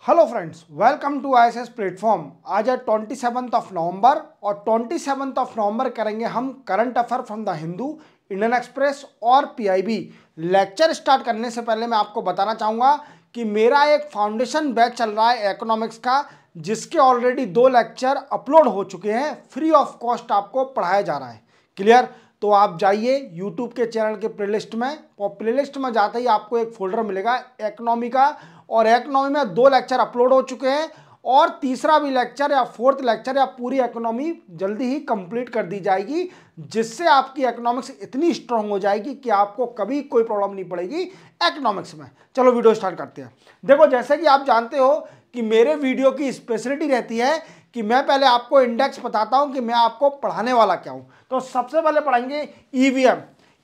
Hello friends, welcome to ISS platform. आज है 27 नवंबर और 27 नवंबर करेंगे हम current affair from the Hindu, Indian Express और पीआईबी। लेक्चर स्टार्ट करने से पहले मैं आपको बताना चाहूँगा कि मेरा एक फाउंडेशन बैच चल रहा है इकोनॉमिक्स का, जिसके ऑलरेडी 2 लेक्चर अपलोड हो चुके हैं। फ्री ऑफ कॉस्ट आपको पढ़ाया जा रहा है। क्लियर? तो आप जाइए यूट्यूब के चैनल के प्लेलिस्ट में, और प्लेलिस्ट में जाते ही आपको एक फोल्डर मिलेगा इकोनॉमी का, और इकोनॉमी में 2 लेक्चर अपलोड हो चुके हैं और तीसरा भी लेक्चर या 4th लेक्चर या पूरी इकोनॉमी जल्दी ही कंप्लीट कर दी जाएगी, जिससे आपकी इकोनॉमिक्स इतनी स्ट्रांग हो जाएगी कि आपको कभी कोई प्रॉब्लम नहीं पड़ेगी इकोनॉमिक्स में। चलो वीडियो स्टार्ट करते हैं। देखो, जैसे कि आप जानते हो कि मेरे वीडियो की स्पेशलिटी रहती है कि मैं पहले आपको इंडेक्स बताता हूं कि मैं आपको पढ़ाने वाला क्या हूं। तो सबसे पहले पढ़ेंगे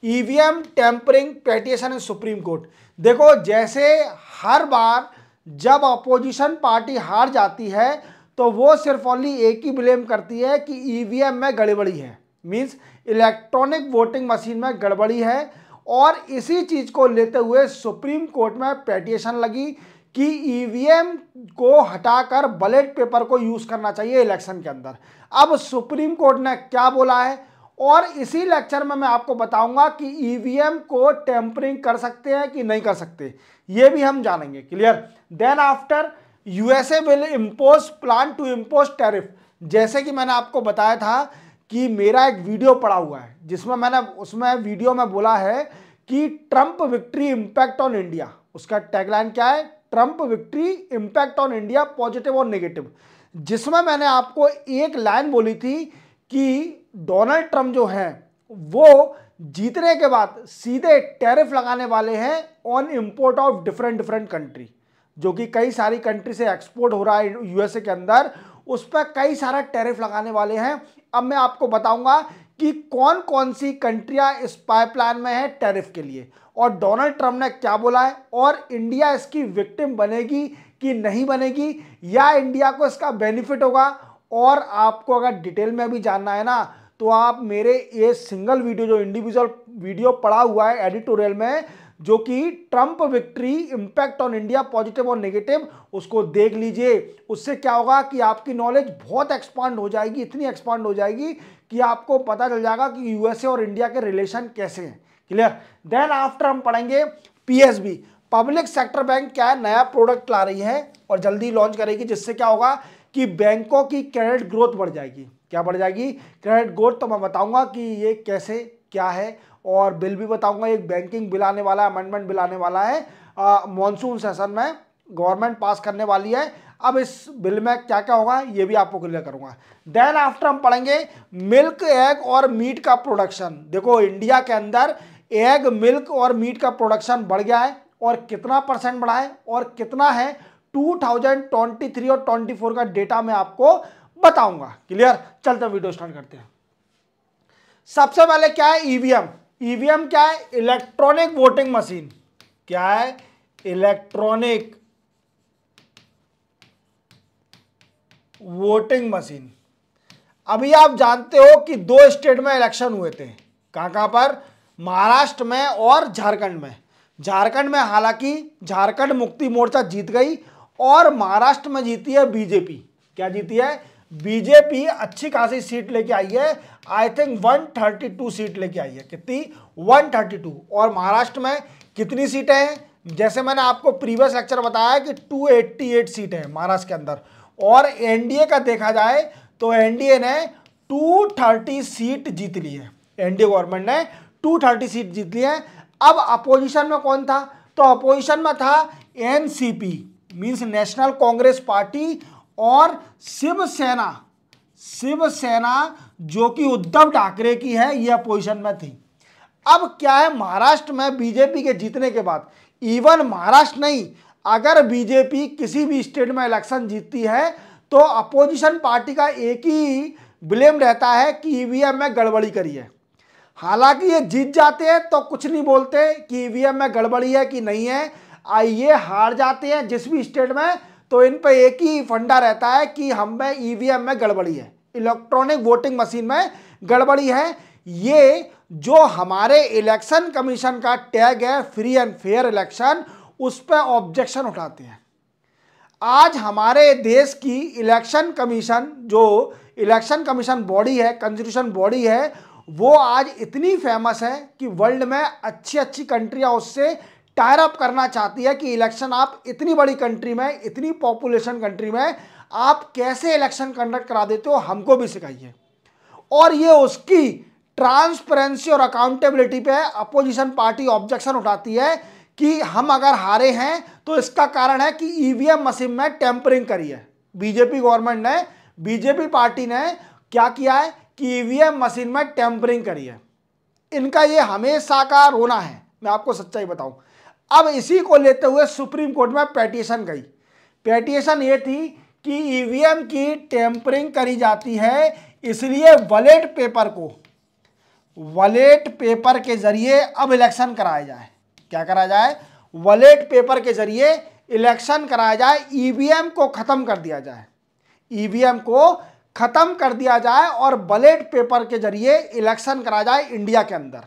ईवीएम टेम्परिंग पेटिशन इन सुप्रीम कोर्ट। देखो, जैसे हर बार जब अपोजिशन पार्टी हार जाती है तो वो सिर्फ ओनली एक ही ब्लेम करती है कि ईवीएम में गड़बड़ी है, मींस इलेक्ट्रॉनिक वोटिंग मशीन में गड़बड़ी है। और इसी चीज को लेते हुए सुप्रीम कोर्ट में पेटिशन लगी कि ईवीएम को हटाकर बैलेट पेपर को यूज करना चाहिए इलेक्शन के अंदर। अब सुप्रीम कोर्ट ने क्या बोला है, और इसी लेक्चर में मैं आपको बताऊंगा कि ईवीएम को टेम्परिंग कर सकते हैं कि नहीं कर सकते, ये भी हम जानेंगे। Clear? Then after USA will impose plan to impose tariff. जैसे कि मैंने आपको बताया था कि मेरा एक वीडियो पड़ा हुआ है जिसमें मैंने उसमें वीडियो में बोला है कि Trump victory impact on India. उसका टैगलाइन क्या है? Trump victory impact on India positive और नेगेटिव। जिसमें मैंने आपको एक लाइन बोली थी कि डोनाल्ड ट्रंप जो हैं वो जीतने के बाद सीधे टैरिफ लगाने वाले हैं on import of different country, जो कि कई सारी कंट्री से एक्सपोर्ट हो रहा है यूएसए के अंदर, उस पर कई सारा टैरिफ लगाने वाले हैं। अब मैं आपको बताऊंगा कि कौन कौन सी कंट्रियां इस पाइपलाइन में है टैरिफ के लिए, और डोनाल्ड ट्रंप ने क्या बोला है, और इंडिया इसकी विक्टिम बनेगी कि नहीं बनेगी, या इंडिया को इसका बेनिफिट होगा। और आपको अगर डिटेल में भी जानना है ना, तो आप मेरे ये सिंगल वीडियो जो इंडिविजुअल वीडियो पड़ा हुआ है एडिटोरियल में, जो कि Trump victory impact on India positive और नेगेटिव, उसको देख लीजिए। उससे क्या होगा कि आपकी नॉलेज बहुत एक्सपांड हो जाएगी, इतनी एक्सपांड हो जाएगी कि आपको पता चल जाएगा कि यूएसए और इंडिया के रिलेशन कैसे हैं। क्लियर? देन आफ्टर हम पढ़ेंगे पीएसबी, पब्लिक सेक्टर बैंक क्या है, नया प्रोडक्ट ला रही है और जल्दी लॉन्च करेगी, जिससे क्या होगा कि बैंकों की क्रेडिट ग्रोथ बढ़ जाएगी। क्या बढ़ जाएगी? Credit growth. तो मैं बताऊंगा कि ये कैसे क्या है, और बिल भी बताऊंगा। एक बैंकिंग बिल आने वाला है, अमेंडमेंट बिल आने वाला है मॉनसून सेशन में, गवर्नमेंट पास करने वाली है। अब इस बिल में क्या क्या होगा ये भी आपको क्लियर करूंगा। देन आफ्टर हम पढ़ेंगे मिल्क, एग और मीट का प्रोडक्शन। देखो, इंडिया के अंदर एग, मिल्क और मीट का प्रोडक्शन बढ़ गया है, और कितना परसेंट बढ़ा है और कितना है 2023 और 24 का डेटा मैं आपको बताऊंगा। क्लियर? चलते वीडियो स्टार्ट करते हैं। सबसे पहले क्या है ईवीएम? ईवीएम क्या है? Electronic voting machine. क्या है? Electronic voting machine. अभी आप जानते हो कि 2 स्टेट में इलेक्शन हुए थे। कहां पर? महाराष्ट्र में और झारखंड में। झारखंड में हालांकि झारखंड मुक्ति मोर्चा जीत गई, और महाराष्ट्र में जीती है बीजेपी। क्या जीती है? बीजेपी अच्छी खासी सीट लेके आई है। आई थिंक 132 सीट लेके आई है। कितनी? 132। और महाराष्ट्र में कितनी सीटें हैं? जैसे मैंने आपको प्रीवियस लेक्चर बताया कि 288 सीटें हैं महाराष्ट्र के अंदर। और एनडीए का देखा जाए तो एनडीए ने 230 सीट जीत ली है। एनडीए गवर्नमेंट ने 230 सीट जीत ली है। अब अपोजिशन में कौन था? तो अपोजिशन में था NCP, means national Congress party, और शिवसेना जो कि उद्धव ठाकरे की है, ये अपोजिशन में थी। अब क्या है, महाराष्ट्र में बीजेपी के जीतने के बाद, इवन महाराष्ट्र नहीं, अगर बीजेपी किसी भी स्टेट में इलेक्शन जीतती है तो अपोजिशन पार्टी का एक ही ब्लेम रहता है कि ईवीएम में गड़बड़ी करी है। हालांकि ये जीत जाते हैं तो कुछ नहीं बोलते कि ईवीएम में गड़बड़ी है कि नहीं है। ये हार जाते हैं जिस भी स्टेट में, तो इन पे एक ही फंडा रहता है कि हम में ईवीएम में गड़बड़ी है, इलेक्ट्रॉनिक वोटिंग मशीन में गड़बड़ी है। ये जो हमारे इलेक्शन कमीशन का टैग है फ्री एंड फेयर इलेक्शन, उस पर ऑब्जेक्शन उठाते हैं। आज हमारे देश की इलेक्शन कमीशन, जो इलेक्शन कमीशन बॉडी है, कॉन्स्टिट्यूशन बॉडी है, वो आज इतनी फेमस है कि वर्ल्ड में अच्छी अच्छी कंट्रियां उससे टायर अप करना चाहती है कि इलेक्शन आप इतनी बड़ी कंट्री में, इतनी पॉपुलेशन कंट्री में आप कैसे इलेक्शन कंडक्ट करा देते हो, हमको भी सिखाइए। और ये उसकी ट्रांसपेरेंसी और अकाउंटेबिलिटी पे अपोजिशन पार्टी ऑब्जेक्शन उठाती है कि हम अगर हारे हैं तो इसका कारण है कि ईवीएम मशीन में टेम्परिंग करी है। बीजेपी गवर्नमेंट ने, बीजेपी पार्टी ने क्या किया है कि ईवीएम मशीन में टेम्परिंग करी है। इनका ये हमेशा का रोना है, मैं आपको सच्चाई बताऊं। अब इसी को लेते हुए सुप्रीम कोर्ट में पेटिशन गई। पेटिशन ये थी कि ईवीएम की टेम्परिंग करी जाती है, इसलिए वैलेट पेपर के जरिए अब इलेक्शन कराया जाए। क्या कराया जाए? वैलेट पेपर के जरिए इलेक्शन कराया जाए, ईवीएम को खत्म कर दिया जाए, ईवीएम को खत्म कर दिया जाए और बैलेट पेपर के जरिए इलेक्शन कराया जाए इंडिया के अंदर।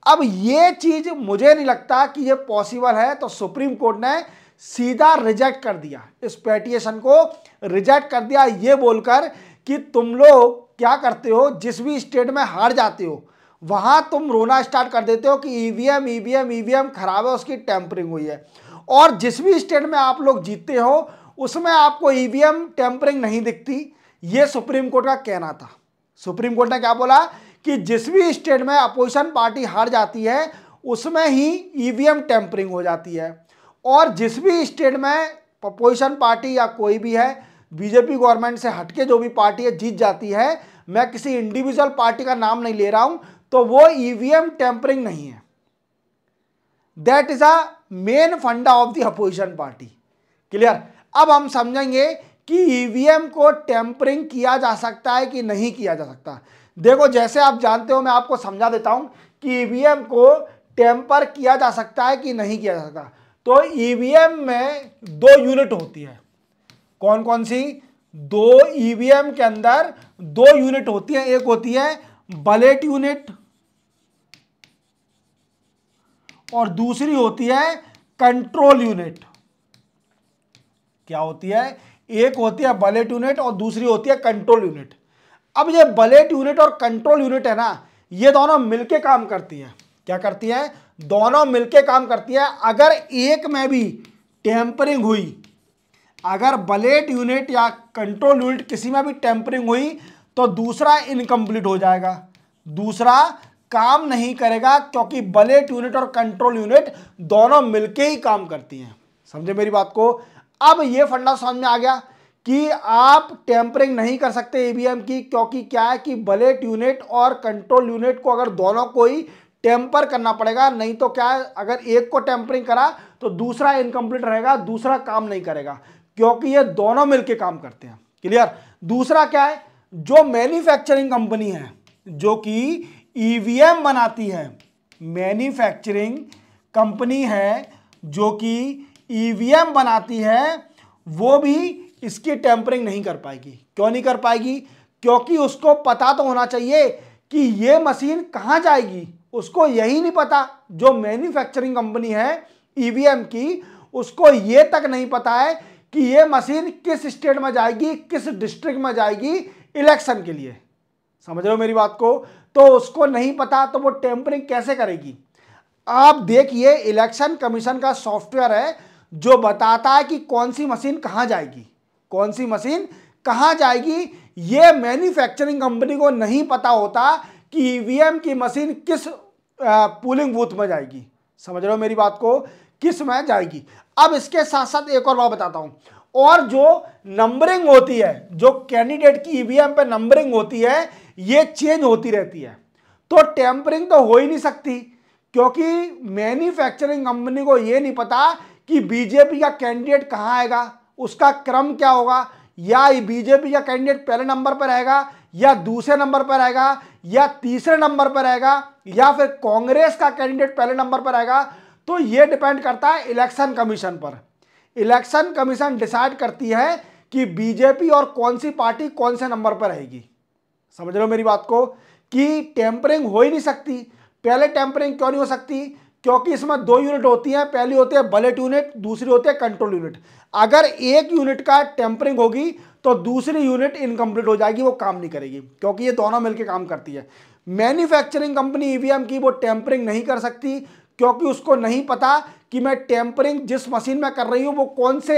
अब ये चीज मुझे नहीं लगता कि ये पॉसिबल है, तो सुप्रीम कोर्ट ने सीधा रिजेक्ट कर दिया, इस पेटिशन को रिजेक्ट कर दिया, ये बोलकर कि तुम लोग क्या करते हो, जिस भी स्टेट में हार जाते हो वहां तुम रोना स्टार्ट कर देते हो कि ईवीएम खराब है, उसकी टेम्परिंग हुई है, और जिस भी स्टेट में आप लोग जीतते हो उसमें आपको ईवीएम टेम्परिंग नहीं दिखती। ये सुप्रीम कोर्ट का कहना था। सुप्रीम कोर्ट ने क्या बोला कि जिस भी स्टेट में अपोजिशन पार्टी हार जाती है उसमें ही ईवीएम टेम्परिंग हो जाती है, और जिस भी स्टेट में अपोजिशन पार्टी या कोई भी है, बीजेपी गवर्नमेंट से हटके जो भी पार्टी है जीत जाती है, मैं किसी इंडिविजुअल पार्टी का नाम नहीं ले रहा हूं, तो वो ईवीएम टेम्परिंग नहीं है। दैट इज अ मेन फंडा of the opposition party. Clear? अब हम समझेंगे कि ईवीएम को टेम्परिंग किया जा सकता है कि नहीं किया जा सकता। देखो, जैसे आप जानते हो, मैं आपको समझा देता हूं कि ईवीएम को टेम्पर किया जा सकता है कि नहीं किया जा सकता। तो ईवीएम में 2 यूनिट होती है। कौन कौन सी? 2 ईवीएम के अंदर 2 यूनिट होती है। एक होती है बैलेट यूनिट और दूसरी होती है कंट्रोल यूनिट। क्या होती है? एक होती है बैलेट यूनिट और दूसरी होती है कंट्रोल यूनिट। अब ये बैलेट यूनिट और कंट्रोल यूनिट है ना, ये दोनों मिलके काम करती हैं। क्या करती हैं? दोनों मिलके काम करती है। अगर एक में भी टेम्परिंग हुई, अगर बैलेट यूनिट या कंट्रोल यूनिट किसी में भी टेम्परिंग हुई तो दूसरा इनकम्प्लीट हो जाएगा, दूसरा काम नहीं करेगा, क्योंकि बैलेट यूनिट और कंट्रोल यूनिट दोनों मिलके ही काम करती हैं। समझे मेरी बात को? अब ये फंडा समझ में आ गया कि आप टेम्परिंग नहीं कर सकते ईवीएम की, क्योंकि क्या है कि बैलेट यूनिट और कंट्रोल यूनिट को अगर दोनों को ही टेम्पर करना पड़ेगा, नहीं तो क्या है, अगर एक को टेम्परिंग करा तो दूसरा इनकम्प्लीट रहेगा, दूसरा काम नहीं करेगा, क्योंकि ये दोनों मिलके काम करते हैं। क्लियर? दूसरा क्या है? जो मैन्युफैक्चरिंग कंपनी है जो कि ईवीएम बनाती है, मैन्युफैक्चरिंग कंपनी है जो कि ईवीएम बनाती है, वो भी इसकी टेम्परिंग नहीं कर पाएगी। क्यों नहीं कर पाएगी? क्योंकि उसको पता तो होना चाहिए कि ये मशीन कहाँ जाएगी। उसको यही नहीं पता, जो मैन्युफैक्चरिंग कंपनी है ईवीएम की, उसको ये तक नहीं पता है कि ये मशीन किस स्टेट में जाएगी, किस डिस्ट्रिक्ट में जाएगी इलेक्शन के लिए। समझ रहे हो मेरी बात को? तो उसको नहीं पता, तो वो टेम्परिंग कैसे करेगी? आप देखिए, इलेक्शन कमीशन का सॉफ्टवेयर है जो बताता है कि कौन सी मशीन कहाँ जाएगी, कौन सी मशीन कहाँ जाएगी। ये मैन्युफैक्चरिंग कंपनी को नहीं पता होता कि ईवीएम की मशीन किस पोलिंग बूथ में जाएगी। समझ रहे हो मेरी बात को? किस में जाएगी। अब इसके साथ साथ एक और बात बताता हूं, और जो नंबरिंग होती है, जो कैंडिडेट की ईवीएम पे नंबरिंग होती है, ये चेंज होती रहती है। तो टेम्परिंग तो हो ही नहीं सकती, क्योंकि मैन्युफैक्चरिंग कंपनी को ये नहीं पता कि बीजेपी का कैंडिडेट कहां आएगा, उसका क्रम क्या होगा, या बीजेपी का कैंडिडेट पहले नंबर पर रहेगा, या दूसरे नंबर पर रहेगा, या तीसरे नंबर पर रहेगा, या फिर कांग्रेस का कैंडिडेट पहले नंबर पर रहेगा। तो ये डिपेंड करता है इलेक्शन कमीशन पर। इलेक्शन कमीशन डिसाइड करती है कि बीजेपी और कौन सी पार्टी कौन से नंबर पर रहेगी। समझ रहे हो मेरी बात को? कि टेम्परिंग हो ही नहीं सकती। पहले टेम्परिंग क्यों नहीं हो सकती? क्योंकि इसमें दो यूनिट होती हैं, पहली होती है बलेट यूनिट, दूसरी होती है कंट्रोल यूनिट। अगर एक यूनिट का टेम्परिंग होगी तो दूसरी यूनिट इनकम्प्लीट हो जाएगी, वो काम नहीं करेगी, क्योंकि ये दोनों मिलकर काम करती है। मैन्युफैक्चरिंग कंपनी ईवीएम की वो टेम्परिंग नहीं कर सकती, क्योंकि उसको नहीं पता कि मैं टेम्परिंग जिस मशीन में कर रही हूँ वो कौन से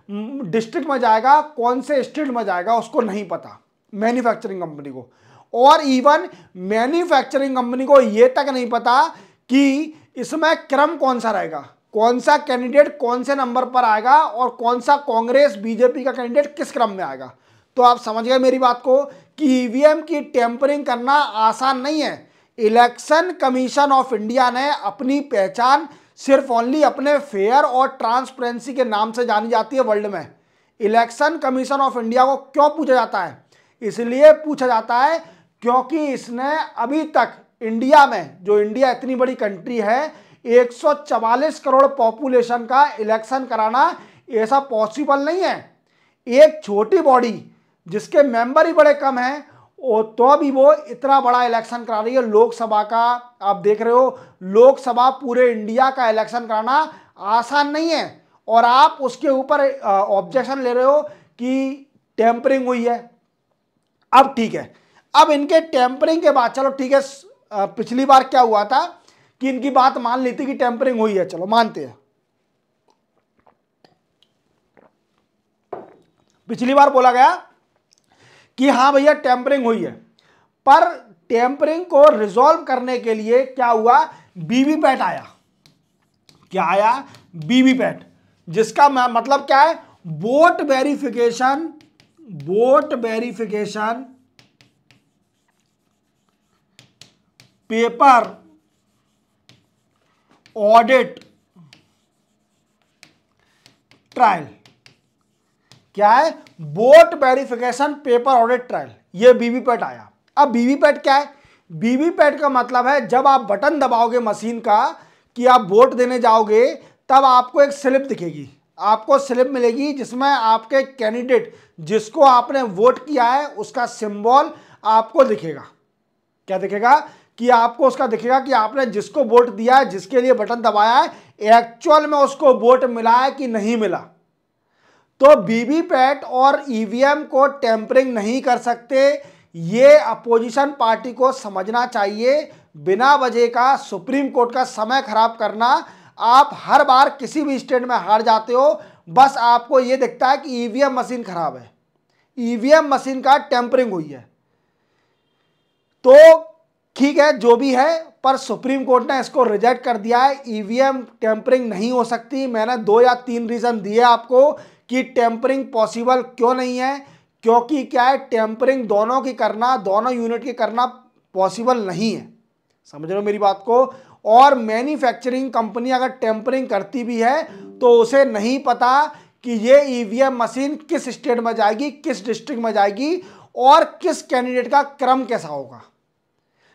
डिस्ट्रिक्ट में जाएगा, कौन से स्टेट में जाएगा, उसको नहीं पता मैन्युफैक्चरिंग कंपनी को। और इवन मैन्युफैक्चरिंग कंपनी को ये तक नहीं पता कि इसमें क्रम कौन सा रहेगा, कौन सा कैंडिडेट कौन से नंबर पर आएगा और कौन सा कांग्रेस बीजेपी का कैंडिडेट किस क्रम में आएगा। तो आप समझ गए मेरी बात को कि ईवीएम की टेम्परिंग करना आसान नहीं है। इलेक्शन कमीशन ऑफ इंडिया ने अपनी पहचान सिर्फ ओनली अपने फेयर और ट्रांसपेरेंसी के नाम से जानी जाती है वर्ल्ड में। इलेक्शन कमीशन ऑफ इंडिया को क्यों पूछा जाता है? इसलिए पूछा जाता है क्योंकि इसने अभी तक इंडिया में, जो इंडिया इतनी बड़ी कंट्री है, 144 करोड़ पॉपुलेशन का इलेक्शन कराना ऐसा पॉसिबल नहीं है। एक छोटी बॉडी जिसके मेंबर ही बड़े कम हैं तो भी वो इतना बड़ा इलेक्शन करा रही है। लोकसभा का आप देख रहे हो, लोकसभा पूरे इंडिया का इलेक्शन कराना आसान नहीं है, और आप उसके ऊपर ऑब्जेक्शन ले रहे हो कि टेम्परिंग हुई है। अब ठीक है, अब इनके टेम्परिंग के बाद, चलो ठीक है, पिछली बार क्या हुआ था कि इनकी बात मान ली थी कि टेम्परिंग हुई है, चलो मानते हैं। पिछली बार बोला गया कि हाँ भैया टेम्परिंग हुई है, पर टेम्परिंग को रिजॉल्व करने के लिए क्या हुआ, वीवीपैट आया। क्या आया? वीवीपैट, जिसका मतलब क्या है, vote verification paper audit trial. क्या है? Vote verification paper audit trial, ये वीवीपैट आया। अब वीवीपैट क्या है? वीवीपैट का मतलब है जब आप बटन दबाओगे मशीन का कि आप वोट देने जाओगे, तब आपको एक स्लिप दिखेगी, आपको स्लिप मिलेगी जिसमें आपके कैंडिडेट जिसको आपने वोट किया है उसका सिंबल आपको दिखेगा। क्या दिखेगा? कि आपको उसका दिखेगा कि आपने जिसको वोट दिया है, जिसके लिए बटन दबाया है, एक्चुअल में उसको वोट मिला है कि नहीं मिला। तो वीवीपैट और ईवीएम को टेम्परिंग नहीं कर सकते, ये अपोजिशन पार्टी को समझना चाहिए। बिना वजह का सुप्रीम कोर्ट का समय खराब करना, आप हर बार किसी भी स्टेट में हार जाते हो, बस आपको ये दिखता है कि ईवीएम मशीन खराब है, ईवीएम मशीन का टेम्परिंग हुई है। तो ठीक है, जो भी है, पर सुप्रीम कोर्ट ने इसको रिजेक्ट कर दिया है, ईवीएम टेम्परिंग नहीं हो सकती। मैंने 2 या 3 रीजन दिए आपको कि टेम्परिंग पॉसिबल क्यों नहीं है, क्योंकि क्या है, टेम्परिंग दोनों की करना, दोनों यूनिट की करना पॉसिबल नहीं है। समझ रहे हो मेरी बात को? और मैन्युफैक्चरिंग कंपनी अगर टेम्परिंग करती भी है तो उसे नहीं पता कि ये ईवीएम मशीन किस स्टेट में जाएगी, किस डिस्ट्रिक्ट में जाएगी और किस कैंडिडेट का क्रम कैसा होगा,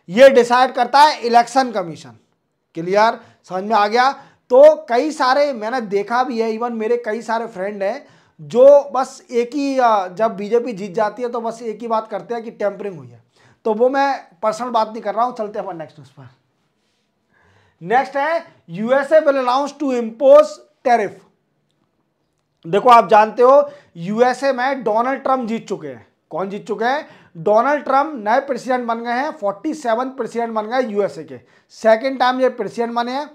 ये डिसाइड करता है इलेक्शन कमीशन। क्लियर? समझ में आ गया? तो कई सारे मैंने देखा भी है, इवन मेरे कई सारे फ्रेंड हैं जो बस एक ही, जब बीजेपी जीत जाती है तो बस एक ही बात करते हैं कि टेम्परिंग हुई है। तो वो मैं पर्सनल बात नहीं कर रहा हूं, चलते हैं नेक्स्ट न्यूज पर। नेक्स्ट है USA will announce to impose tariff. देखो आप जानते हो यूएसए में डोनाल्ड ट्रंप जीत चुके हैं। कौन जीत चुके हैं? डोनाल्ड ट्रंप नए प्रेसिडेंट बन गए हैं, 47 प्रेसिडेंट बन गए यूएसए के, सेकेंड टाइम ये प्रेसिडेंट बने हैं।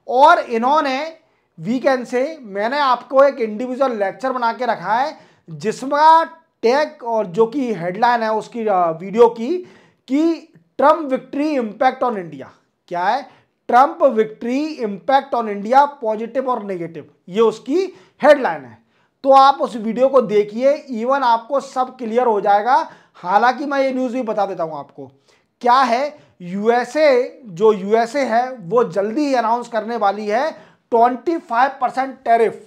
और इन्होंने वीकेंड से मैंने आपको एक इंडिविजुअल लेक्चर बना के रखा है जिसमें टैग और जो कि हेडलाइन है उसकी वीडियो की कि Trump victory impact on India. क्या है? Trump victory impact on India, positive और नेगेटिव, ये उसकी हेडलाइन है। तो आप उस वीडियो को देखिए, इवन आपको सब क्लियर हो जाएगा। हालांकि मैं ये न्यूज़ भी बता देता हूं आपको क्या है। यूएसए, जो यूएसए है वो जल्दी ही अनाउंस करने वाली है 25% टैरिफ,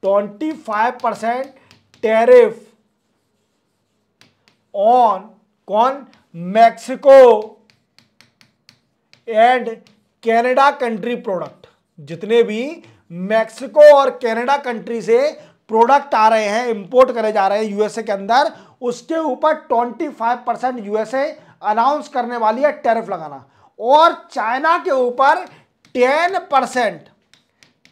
25% टैरिफ ऑन कौन? Mexico and Canada country product. जितने भी मैक्सिको और कनाडा कंट्री से प्रोडक्ट आ रहे हैं, इंपोर्ट करे जा रहे हैं यूएसए के अंदर, उसके ऊपर 25% यूएसए अनाउंस करने वाली है टैरिफ लगाना। और चाइना के ऊपर 10%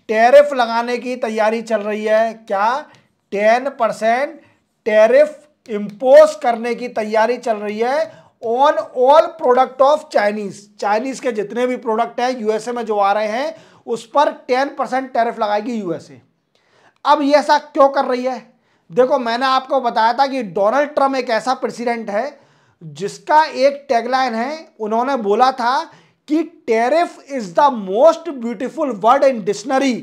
टैरिफ लगाने की तैयारी चल रही है। क्या? 10% टैरिफ इंपोज करने की तैयारी चल रही है on all product of Chinese के जितने भी प्रोडक्ट हैं यूएसए में जो आ रहे हैं उस पर 10% टैरिफ लगाएगी यूएसए। अब ये ऐसा क्यों कर रही है? देखो, मैंने आपको बताया था कि डोनाल्ड ट्रम्प एक ऐसा प्रेसिडेंट है जिसका एक टैगलाइन है, उन्होंने बोला था कि tariff is the most beautiful word in dictionary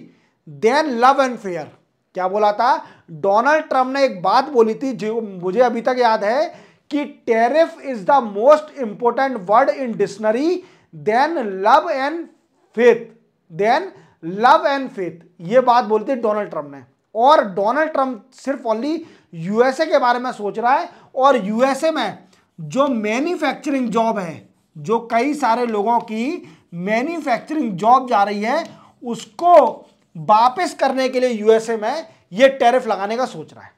then love and fair. क्या बोला था? डोनाल्ड ट्रम्प ने एक बात बोली थी जो मुझे अभी तक याद है कि tariff is the most important word in dictionary then love and faith. ये बात बोली थी डोनाल्ड ट्रम्प ने। और डोनाल्ड ट्रम्प सिर्फ ओनली यूएसए के बारे में सोच रहा है, और यूएसए में जो मैन्युफैक्चरिंग जॉब है, जो कई सारे लोगों की मैन्युफैक्चरिंग जॉब जा रही है, उसको वापस करने के लिए यूएसए में ये टैरिफ लगाने का सोच रहा है।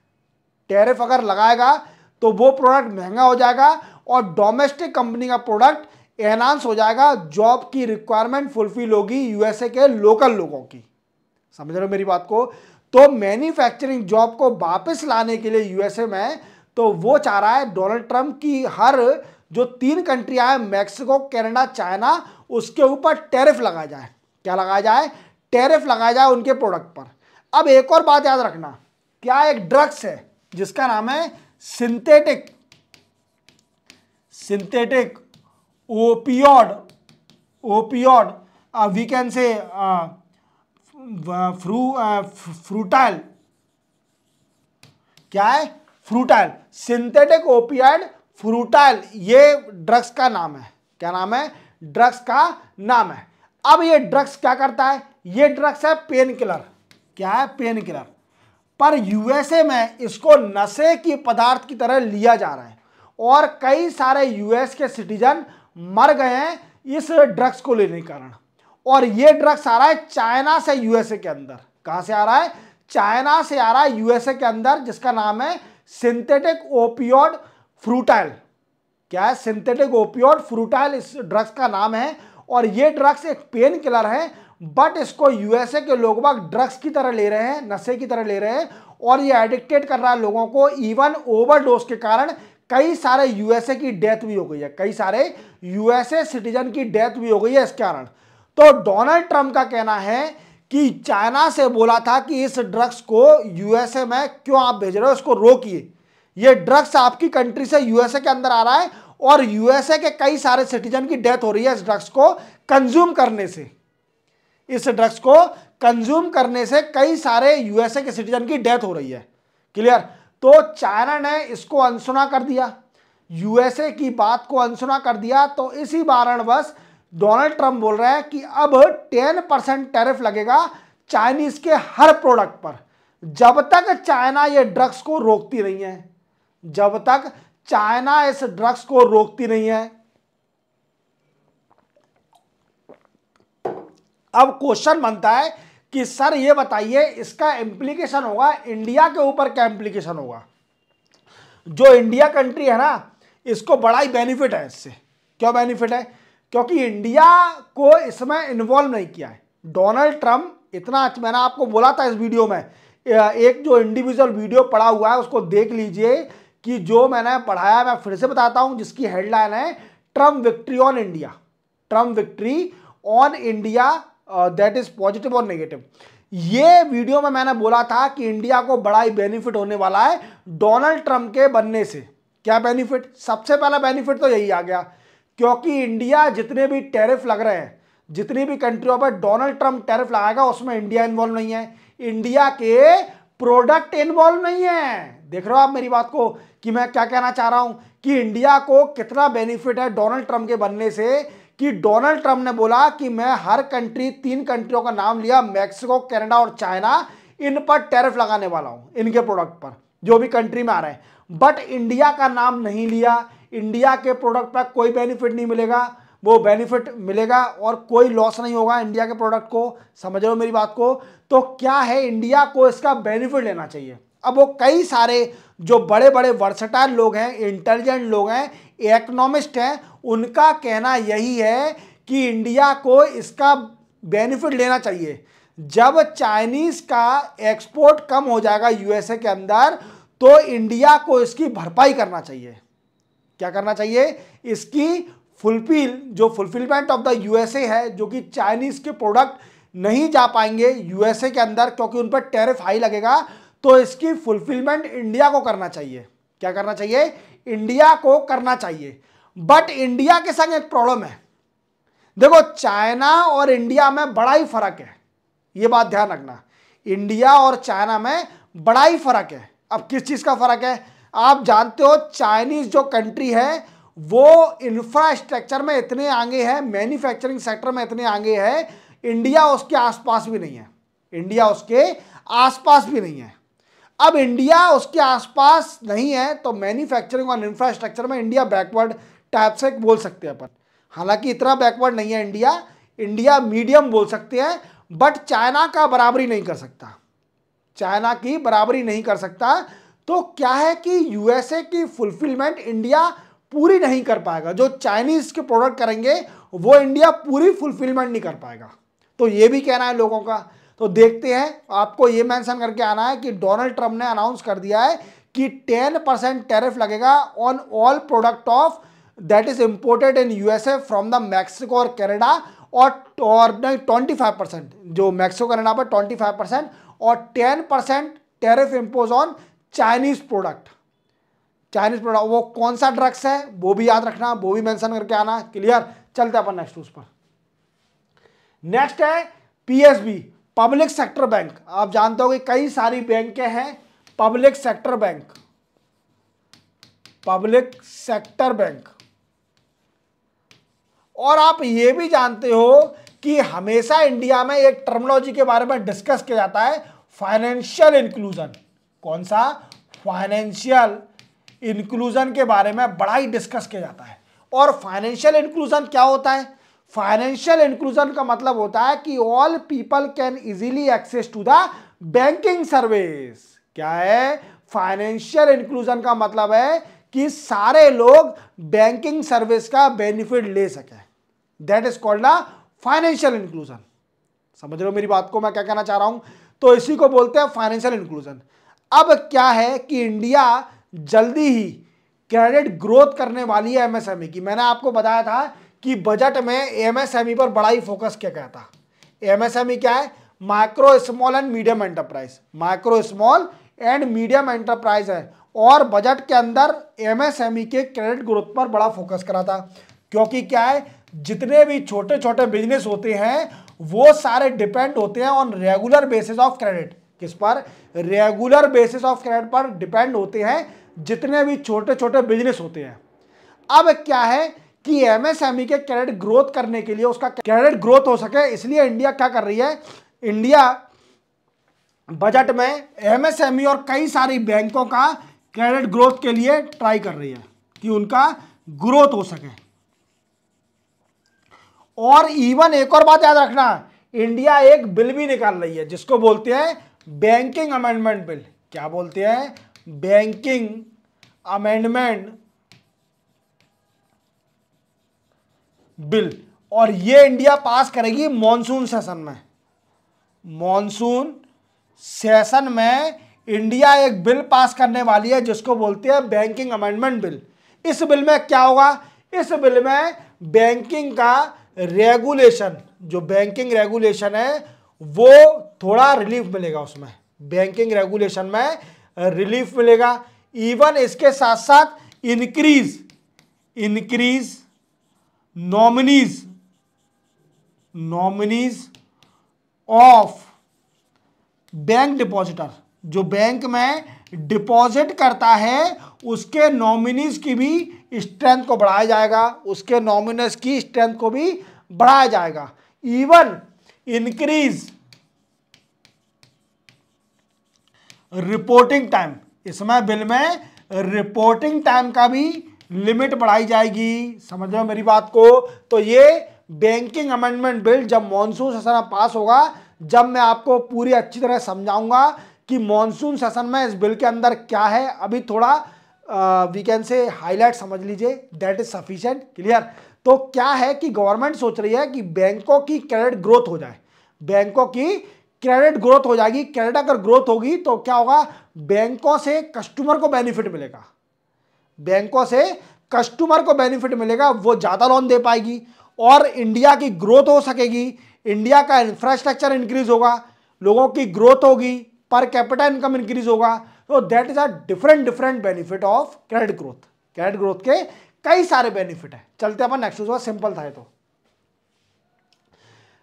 टैरिफ अगर लगाएगा तो वो प्रोडक्ट महंगा हो जाएगा और डोमेस्टिक कंपनी का प्रोडक्ट एनहांस हो जाएगा, जॉब की रिक्वायरमेंट फुलफिल होगी यूएसए के लोकल लोगों की। समझ रहे हो मेरी बात को? तो मैन्युफैक्चरिंग जॉब को वापस लाने के लिए यूएसए में, तो वो चाह रहा है डोनाल्ड ट्रम्प की हर जो 3 कंट्रियां हैं, मैक्सिको, कनाडा, चाइना, उसके ऊपर टैरिफ लगाया जाए। क्या लगाया जाए? टैरिफ लगाया जाए उनके प्रोडक्ट पर। अब एक और बात याद रखना, क्या एक ड्रग्स है जिसका नाम है सिंथेटिक ओपियोड वी कैन से फ्रूटाइल। क्या है? फ्रूटाइल, सिंथेटिक ओपियाइड फ्रूटाइल, ये ड्रग्स का नाम है। क्या नाम है? ड्रग्स का नाम है। अब ये ड्रग्स क्या करता है? ये ड्रग्स है पेन किलर। क्या है? Pain killer. पर यूएसए में इसको नशे की पदार्थ की तरह लिया जा रहा है और कई सारे यूएस के सिटीजन मर गए हैं इस ड्रग्स को लेने के कारण। और ये ड्रग्स आ रहा है चाइना से यूएसए के अंदर। कहां से आ रहा है? चाइना से आ रहा है यूएसए के अंदर, जिसका नाम है सिंथेटिक ओपियोड फ्रूटाइल। क्या है? सिंथेटिक ओपियोड फ्रूटाइल इस ड्रग्स का नाम है। और ये ड्रग्स एक पेन किलर है, बट इसको यूएसए के लोग बाग ड्रग्स की तरह ले रहे हैं, नशे की तरह ले रहे हैं, और ये एडिक्टेड कर रहा है लोगों को। इवन ओवरडोज के कारण कई सारे यूएसए की डेथ भी हो गई है, कई सारे यूएसए सिटीजन की डेथ भी हो गई है इस कारण। तो डोनाल्ड ट्रम्प का कहना है कि चाइना से बोला था कि इस ड्रग्स को यूएसए में क्यों आप भेज रहे हो, इसको रोकिए। ये ड्रग्स आपकी कंट्री से यूएसए के अंदर आ रहा है और यूएसए के कई सारे सिटीजन की डेथ हो रही है इस ड्रग्स को कंज्यूम करने से। इस ड्रग्स को कंज्यूम करने से कई सारे यूएसए के सिटीजन की डेथ हो रही है। क्लियर? तो चाइना ने इसको अनसुना कर दिया, यूएसए की बात को अनसुना कर दिया। तो इसी कारणवश डोनाल्ड ट्रम्प बोल रहे हैं कि अब 10% टैरिफ लगेगा चाइनीज के हर प्रोडक्ट पर, जब तक चाइना ये ड्रग्स को रोकती नहीं है। जब तक चाइना इस ड्रग्स को रोकती नहीं है। अब क्वेश्चन बनता है कि सर ये बताइए इसका इंप्लीकेशन होगा इंडिया के ऊपर, क्या इंप्लीकेशन होगा? जो इंडिया कंट्री है ना, इसको बड़ा ही बेनिफिट है इससे। क्यों बेनिफिट है? क्योंकि इंडिया को इसमें इन्वॉल्व नहीं किया है डोनाल्ड ट्रम्प। इतना मैंने आपको बोला था इस वीडियो में, एक जो इंडिविजुअल वीडियो पड़ा हुआ है उसको देख लीजिए कि जो मैंने पढ़ाया, मैं फिर से बताता हूं, जिसकी हेडलाइन है Trump victory on India. Trump victory on India, that is positive और नेगेटिव। ये वीडियो में मैंने बोला था कि इंडिया को बड़ा ही बेनिफिट होने वाला है डोनाल्ड ट्रम्प के बनने से। क्या बेनिफिट? सबसे पहला बेनिफिट तो यही आ गया, क्योंकि इंडिया जितने भी टैरिफ लग रहे हैं, जितनी भी कंट्रियों पर डोनाल्ड ट्रम्प टैरिफ लगाएगा, उसमें इंडिया इन्वॉल्व नहीं है, इंडिया के प्रोडक्ट इन्वॉल्व नहीं है। देख रहे हो आप मेरी बात को कि मैं क्या कहना चाह रहा हूं कि इंडिया को कितना बेनिफिट है डोनाल्ड ट्रम्प के बनने से, कि डोनाल्ड ट्रम्प ने बोला कि मैं हर कंट्री, 3 कंट्रियों का नाम लिया, मैक्सिको, कनाडा और चाइना, इन पर टैरिफ लगाने वाला हूं, इनके प्रोडक्ट पर जो भी कंट्री में आ रहे हैं। बट इंडिया का नाम नहीं लिया। इंडिया के प्रोडक्ट पर कोई बेनिफिट नहीं मिलेगा, वो बेनिफिट मिलेगा और कोई लॉस नहीं होगा इंडिया के प्रोडक्ट को। समझ रहे हो मेरी बात को? तो क्या है, इंडिया को इसका बेनिफिट लेना चाहिए। अब वो कई सारे जो बड़े बड़े वर्सटाइल लोग हैं, इंटेलिजेंट लोग हैं, इकोनॉमिस्ट हैं, उनका कहना यही है कि इंडिया को इसका बेनिफिट लेना चाहिए। जब चाइनीज का एक्सपोर्ट कम हो जाएगा यूएसए के अंदर, तो इंडिया को इसकी भरपाई करना चाहिए। क्या करना चाहिए? इसकी फुलफिलमेंट ऑफ द यूएसए है, जो कि चाइनीज के प्रोडक्ट नहीं जा पाएंगे यूएसए के अंदर क्योंकि उन पर टैरिफ हाई लगेगा, तो इसकी फुलफिलमेंट इंडिया को करना चाहिए। क्या करना चाहिए? इंडिया को करना चाहिए। बट इंडिया के संग एक प्रॉब्लम है। देखो, चाइना और इंडिया में बड़ा ही फर्क है, ये बात ध्यान रखना। इंडिया और चाइना में बड़ा ही फर्क है। अब किस चीज का फर्क है? आप जानते हो चाइनीज जो कंट्री है वो इंफ्रास्ट्रक्चर में इतने आगे है, मैन्युफैक्चरिंग सेक्टर में इतने आगे है, इंडिया उसके आसपास भी नहीं है। इंडिया उसके आसपास भी नहीं है। अब इंडिया उसके आसपास नहीं है तो मैन्युफैक्चरिंग और इंफ्रास्ट्रक्चर में इंडिया बैकवर्ड टाइप से बोल सकते हैं अपन। हालांकि इतना बैकवर्ड नहीं है इंडिया, इंडिया मीडियम बोल सकते हैं, बट चाइना का बराबरी नहीं कर सकता, चाइना की बराबरी नहीं कर सकता। तो क्या है कि यूएसए की फुलफिलमेंट इंडिया पूरी नहीं कर पाएगा। जो चाइनीज के प्रोडक्ट करेंगे वो इंडिया पूरी फुलफिलमेंट नहीं कर पाएगा। तो ये भी कहना है लोगों का। तो देखते हैं, आपको ये मेंशन करके आना है कि डोनाल्ड ट्रंप ने अनाउंस कर दिया है कि 10% टैरिफ लगेगा on all product of that is imported in USA from the Mexico और कनाडा, और 25%, जो मैक्सिको कनाडा पर 25%, और 10% tariff impose on Chinese product. Chinese product वो कौन सा ड्रग्स है वो भी याद रखना, वो भी मेंशन करके आना। क्लियर? चलते अपन नेक्स्ट उस पर। नेक्स्ट है पीएसबी, पब्लिक सेक्टर बैंक। आप जानते हो कि कई सारी बैंकें हैं public sector bank, public sector bank. और आप ये भी जानते हो कि हमेशा इंडिया में एक टर्मिनोलॉजी के बारे में डिस्कस किया जाता है, फाइनेंशियल इंक्लूजन। कौन सा? फाइनेंशियल इंक्लूजन के बारे में बड़ा ही डिस्कस किया जाता है। और फाइनेंशियल इंक्लूजन क्या होता है? फाइनेंशियल इंक्लूजन का मतलब होता है कि all people can easily access to the banking service. क्या है? फाइनेंशियल इंक्लूजन का मतलब है कि सारे लोग बैंकिंग सर्विस का बेनिफिट ले सके। That is called the financial inclusion. समझ रहे हो मेरी बात को, मैं क्या कहना चाह रहा हूं? तो इसी को बोलते हैं फाइनेंशियल इंक्लूजन। अब क्या है कि इंडिया जल्दी ही क्रेडिट ग्रोथ करने वाली है एमएसएमई की। मैंने आपको बताया था कि बजट में एमएसएमई पर बड़ा ही फोकस किया गया था। एमएसएमई क्या है? Micro small and medium enterprise, micro small and medium enterprise है। और बजट के अंदर एमएसएमई के क्रेडिट ग्रोथ पर बड़ा फोकस करा था, क्योंकि क्या है, जितने भी छोटे छोटे बिजनेस होते हैं वो सारे डिपेंड होते हैं on regular basis of credit. किस पर? रेगुलर बेसिस ऑफ क्रेडिट पर डिपेंड होते हैं जितने भी छोटे छोटे बिजनेस होते हैं। अब क्या है कि एमएसएमई के क्रेडिट ग्रोथ करने के लिए, उसका क्रेडिट ग्रोथ हो सके, इसलिए इंडिया क्या कर रही है? इंडिया बजट में एमएसएमई और कई सारी बैंकों का क्रेडिट ग्रोथ के लिए ट्राई कर रही है कि उनका ग्रोथ हो सके। और इवन एक और बात याद रखना, इंडिया एक बिल भी निकाल रही है जिसको बोलते हैं बैंकिंग अमेंडमेंट बिल। क्या बोलते हैं? Banking amendment bill. और ये इंडिया पास करेगी मॉनसून सेशन में। मॉनसून सेशन में इंडिया एक बिल पास करने वाली है जिसको बोलते हैं बैंकिंग अमेंडमेंट बिल। इस बिल में क्या होगा? इस बिल में बैंकिंग का रेगुलेशन, जो बैंकिंग रेगुलेशन है वो थोड़ा रिलीफ मिलेगा, उसमें बैंकिंग रेगुलेशन में रिलीफ मिलेगा। इवन इसके साथ साथ increase nominees of bank depositor, जो बैंक में डिपॉजिट करता है उसके नॉमिनीज की भी स्ट्रेंथ को बढ़ाया जाएगा, उसके नॉमिनीज की स्ट्रेंथ को भी बढ़ाया जाएगा। इवन इंक्रीज रिपोर्टिंग टाइम, इसमें बिल में रिपोर्टिंग टाइम का भी लिमिट बढ़ाई जाएगी। समझ रहे हो मेरी बात को? तो ये बैंकिंग अमेंडमेंट बिल जब मॉनसून सेशन में पास होगा, जब मैं आपको पूरी अच्छी तरह समझाऊंगा कि मॉनसून सेशन में इस बिल के अंदर क्या है। अभी थोड़ा वी कैन से हाईलाइट समझ लीजिए, दैट इज सफिशिएंट। क्लियर? तो क्या है कि गवर्नमेंट सोच रही है कि बैंकों की क्रेडिट ग्रोथ हो जाए, बैंकों की क्रेडिट ग्रोथ हो जाएगी। क्रेडिट अगर ग्रोथ होगी तो क्या होगा, बैंकों से कस्टमर को बेनिफिट मिलेगा, बैंकों से कस्टमर को बेनिफिट मिलेगा, वो ज्यादा लोन दे पाएगी और इंडिया की ग्रोथ हो सकेगी, इंडिया का इंफ्रास्ट्रक्चर इंक्रीज होगा, लोगों की ग्रोथ होगी, पर कैपिटा इनकम इंक्रीज होगा। तो that is a different benefit of credit growth. Credit growth के कई सारे बेनिफिट है। चलते अपन नेक्स्ट न्यूज, सिंपल था ये तो।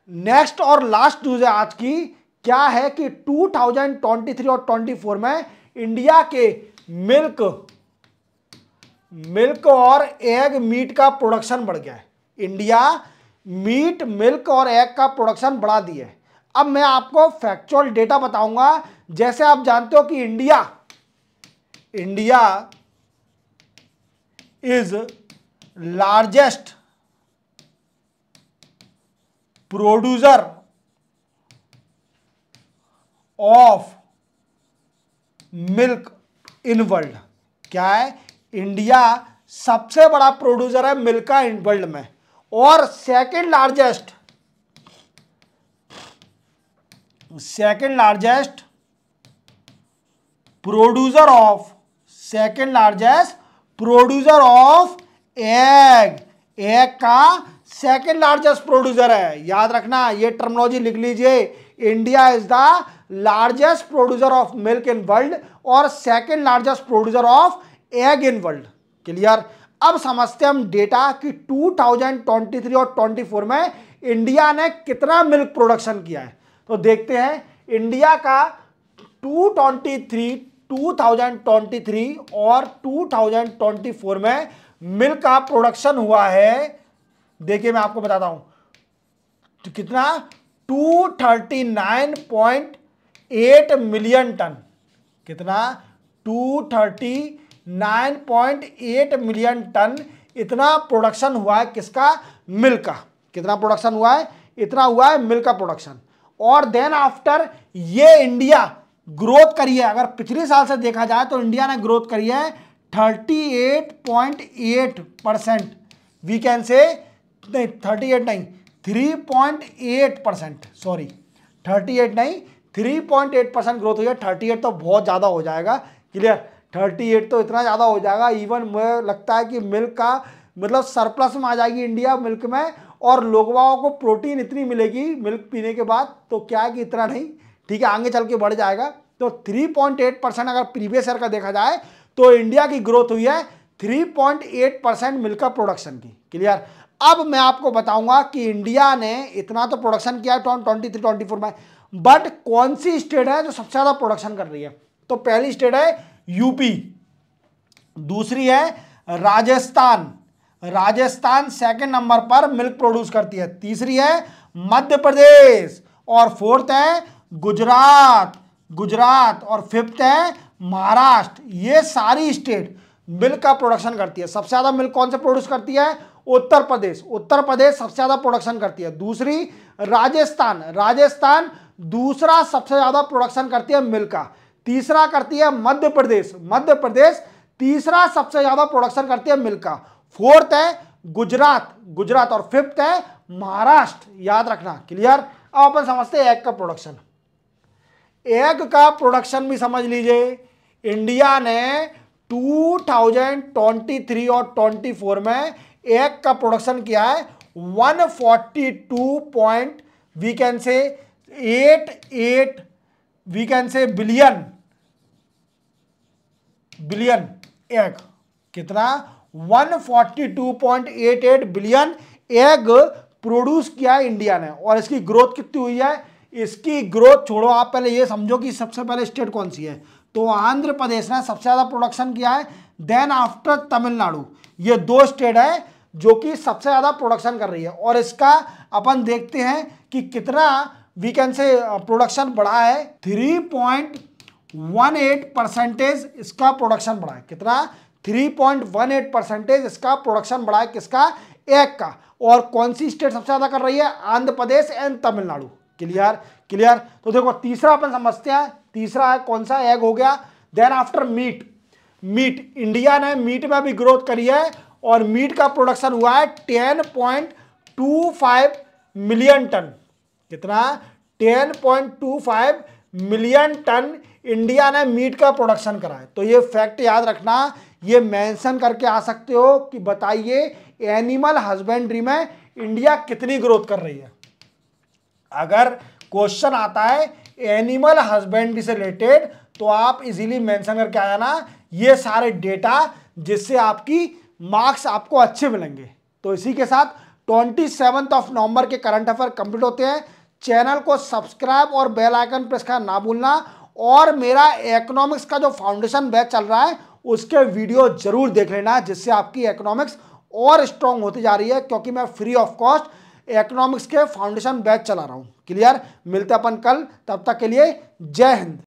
नेक्स्ट और लास्ट न्यूज है आज की, क्या है कि 2023 और 24 में इंडिया के मिल्क और एग मीट का प्रोडक्शन बढ़ गया है। इंडिया मीट, मिल्क और एग का प्रोडक्शन बढ़ा दिया है। अब मैं आपको फैक्चुअल डेटा बताऊंगा। जैसे आप जानते हो कि India is largest producer of milk in world. क्या है, इंडिया सबसे बड़ा प्रोड्यूसर है मिल्क का इन वर्ल्ड में, और second largest producer of egg का सेकंड लार्जेस्ट प्रोड्यूसर है। याद रखना, ये टर्मिनोलॉजी लिख लीजिए। India is the largest producer of milk in world और second largest producer of egg in world. Clear. अब समझते हैं हम डेटा कि 2023 और 24 में इंडिया ने कितना मिल्क प्रोडक्शन किया है। तो देखते हैं इंडिया का 2023 और 2024 में मिल्क का प्रोडक्शन हुआ है। देखिए मैं आपको बताता हूं तो कितना, 239.8 मिलियन टन। कितना, 239.8 मिलियन टन इतना प्रोडक्शन हुआ है किसका, मिल्क का। कितना प्रोडक्शन हुआ है, इतना हुआ है मिल्क का प्रोडक्शन। और देन आफ्टर ये इंडिया ग्रोथ करी है, अगर पिछले साल से देखा जाए तो इंडिया ने ग्रोथ करी है 38.8%। वी कैन से, नहीं 38 नहीं, 3.8%, सॉरी 38 नहीं 3.8% ग्रोथ हुई है। 38 तो बहुत ज़्यादा हो जाएगा। क्लियर, 38 तो इतना ज़्यादा हो जाएगा, इवन मुझे लगता है कि मिल्क का मतलब सरप्लस में आ जाएगी इंडिया मिल्क में, और लोगों को प्रोटीन इतनी मिलेगी मिल्क पीने के बाद, तो क्या है कि इतना नहीं, ठीक है, आगे चल के बढ़ जाएगा। तो 3.8% अगर प्रीवियस ईयर का देखा जाए तो इंडिया की ग्रोथ हुई है 3.8% मिल्क का प्रोडक्शन की। क्लियर। अब मैं आपको बताऊंगा कि इंडिया ने इतना तो प्रोडक्शन किया है 23-24 में, बट कौन सी स्टेट है जो सबसे ज्यादा प्रोडक्शन कर रही है। तो पहली स्टेट है यूपी, दूसरी है राजस्थान सेकंड नंबर पर मिल्क प्रोड्यूस करती है, तीसरी है मध्य प्रदेश, और फोर्थ है गुजरात, और फिफ्थ है महाराष्ट्र। ये सारी स्टेट मिल्क का प्रोडक्शन करती है। सबसे ज्यादा मिल्क कौन से प्रोड्यूस करती है, उत्तर प्रदेश सबसे ज्यादा प्रोडक्शन करती है। दूसरी राजस्थान दूसरा सबसे ज्यादा प्रोडक्शन करती है मिल्क का। तीसरा करती है मध्य प्रदेश तीसरा सबसे ज्यादा प्रोडक्शन करती है मिल्क का। फोर्थ है गुजरात और फिफ्थ है महाराष्ट्र। याद रखना। क्लियर। अब अपन समझते हैं एग का प्रोडक्शन। एग का प्रोडक्शन भी समझ लीजिए। इंडिया ने 2023 और 24 में एग का प्रोडक्शन किया है 142 we can say 88 we can say billion egg. कितना, 142.88 बिलियन एग प्रोड्यूस किया है इंडिया ने। और इसकी ग्रोथ कितनी हुई है, इसकी ग्रोथ छोड़ो, आप पहले ये समझो कि सबसे पहले स्टेट कौन सी है। तो आंध्र प्रदेश ने सबसे ज्यादा प्रोडक्शन किया है, देन आफ्टर तमिलनाडु। ये दो स्टेट है जो कि सबसे ज्यादा प्रोडक्शन कर रही है। और इसका अपन देखते हैं कि कितना वी कैन से प्रोडक्शन बढ़ा है, 3.18% इसका प्रोडक्शन बढ़ा है। कितना, 3.18% इसका प्रोडक्शन बढ़ा है किसका, एग का। और कौन सी स्टेट सबसे ज्यादा कर रही है, आंध्र प्रदेश एंड तमिलनाडु। क्लियर। तो देखो तीसरा अपन समझते हैं, तीसरा है कौन सा, एग हो गया। देन आफ्टर मीट इंडिया ने मीट में भी ग्रोथ करी है और मीट का प्रोडक्शन हुआ है 10.25 मिलियन टन। कितना? 10.25 मिलियन टन इंडिया ने मीट का प्रोडक्शन करा है। तो ये फैक्ट याद रखना, ये मेंशन करके आ सकते हो कि बताइए एनिमल हस्बेंड्री में इंडिया कितनी ग्रोथ कर रही है। अगर क्वेश्चन आता है एनिमल हस्बेंड्री से रिलेटेड तो आप इजीली मेंशन करके आ जाना ये सारे डेटा, जिससे आपकी मार्क्स आपको अच्छे मिलेंगे। तो इसी के साथ 27 नवंबर के करंट अफेयर कंप्लीट होते हैं। चैनल को सब्सक्राइब और बेल आइकन प्रेस करना ना भूलना, और मेरा इकोनॉमिक्स का जो फाउंडेशन बैच चल रहा है उसके वीडियो जरूर देख लेना, जिससे आपकी इकोनॉमिक्स और स्ट्रांग होती जा रही है, क्योंकि मैं फ्री ऑफ कॉस्ट इकोनॉमिक्स के फाउंडेशन बैच चला रहा हूं। क्लियर? मिलते अपन कल, तब तक के लिए जय हिंद।